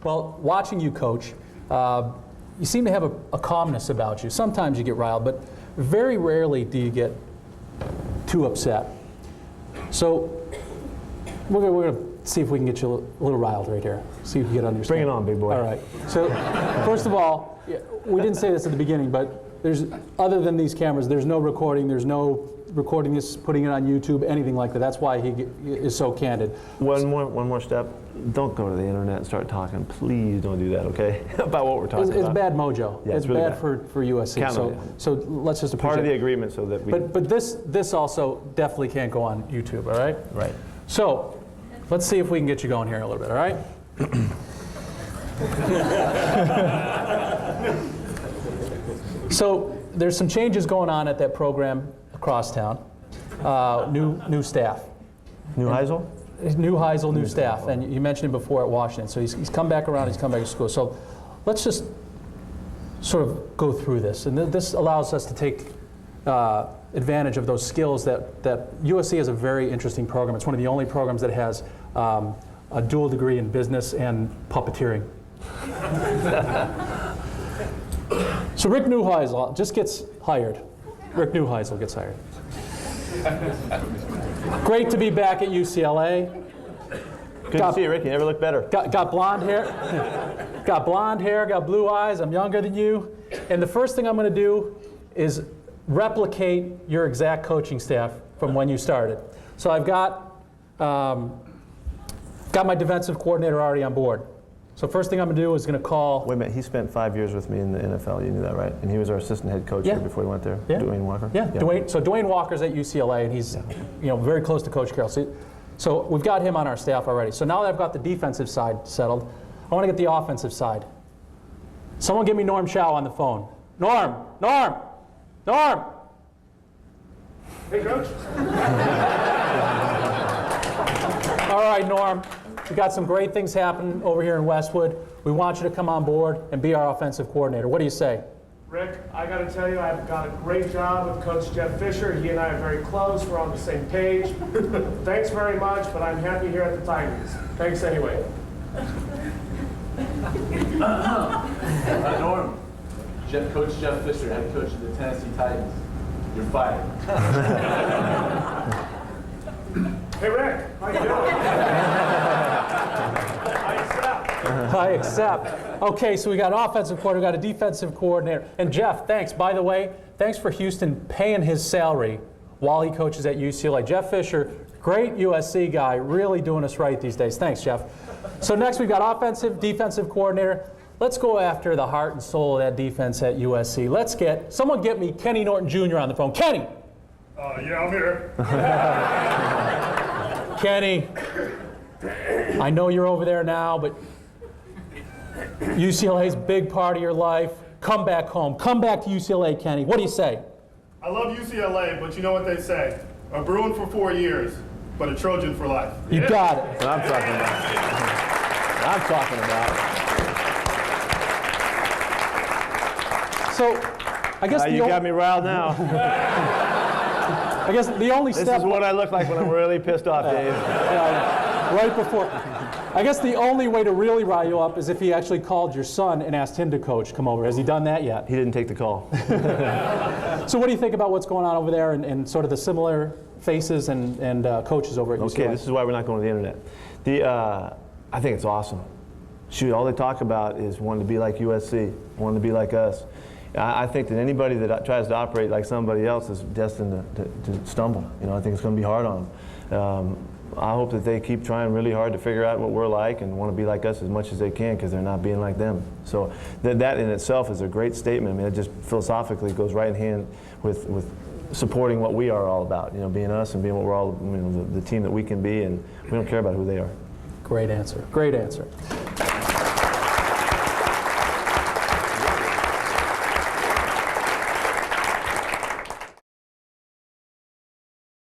Well, watching you coach, you seem to have a calmness about you. Sometimes you get riled, but very rarely do you get too upset. So we're going to see if we can get you a little riled right here. See if you get understand. Bring it on, big boy. All right. So first of all, we didn't say this at the beginning, but other than these cameras, there's no recording. There's no recording this, putting it on YouTube, anything like that. That's why he is so candid. One more step. Don't go to the internet and start talking. Please don't do that, okay? About what we're talking about. It's bad mojo. Yeah, it's really bad for USC. So let's just part of the agreement so that we. But this also definitely can't go on YouTube. All right. Right. So let's see if we can get you going here a little bit. All right. So there's some changes going on at that program across town. New staff. New Heisel? New Heisel, new staff. And you mentioned him before at Washington. So he's come back around, he's come back to school. So let's just sort of go through this. And this allows us to take advantage of those skills that USC is a very interesting program. It's one of the only programs that has a dual degree in business and puppeteering. So Rick Neuheisel just gets hired. Rick Neuheisel gets hired. Great to be back at UCLA. Good to see you, Rick. You never look better. Got blonde hair. Got blonde hair, got blue eyes. I'm younger than you. And the first thing I'm going to do is replicate your exact coaching staff from when you started. So I've got my defensive coordinator already on board. So first thing I'm going to do is going to call. Wait a minute, he spent 5 years with me in the NFL. You knew that, right? And he was our assistant head coach here before he went there. Yeah. Dwayne Walker. Yeah. Dwayne Walker's at UCLA, and he's very close to Coach Carroll. So we've got him on our staff already. So now that I've got the defensive side settled, I want to get the offensive side. Someone give me Norm Chow on the phone. Norm. Hey, Coach. All right, Norm. We've got some great things happening over here in Westwood. We want you to come on board and be our offensive coordinator. What do you say? Rick, I got to tell you, I've got a great job with Coach Jeff Fisher. He and I are very close. We're on the same page. Thanks very much, but I'm happy here at the Tigers. Thanks anyway. Norm, Coach Jeff Fisher, head coach of the Tennessee Titans. You're fired. Hey, Rick, how you doing? I accept. Okay, so we got an offensive coordinator, we got a defensive coordinator. And Jeff, thanks. By the way, thanks for Houston paying his salary while he coaches at UCLA. Jeff Fisher, great USC guy, really doing us right these days. Thanks, Jeff. So next we've got offensive, defensive coordinator. Let's go after the heart and soul of that defense at USC. Someone get me Kenny Norton Jr. on the phone. Kenny! Yeah, I'm here. Kenny, I know you're over there now, but UCLA's a big part of your life. Come back home. Come back to UCLA, Kenny. What do you say? I love UCLA, but you know what they say. A Bruin for 4 years, but a Trojan for life. You got it. That's what I'm talking about. I'm talking about. So, I guess You got me riled now. I guess the only step. This is what I look like when I'm really pissed off, Dave. Right before. I guess the only way to really rile you up is if he actually called your son and asked him to coach come over. Has he done that yet? He didn't take the call. So what do you think about what's going on over there and sort of the similar faces and coaches over at UCLA? Okay, this is why we're not going to the internet. I think it's awesome. Shoot, all they talk about is wanting to be like USC, wanting to be like us. I think that anybody that tries to operate like somebody else is destined to stumble. I think it's going to be hard on them. I hope that they keep trying really hard to figure out what we're like and want to be like us as much as they can because they're not being like them. So that in itself is a great statement. I mean, it just philosophically goes right in hand with supporting what we are all about. Being us and being what we're all, the team that we can be, and we don't care about who they are. Great answer. Great answer.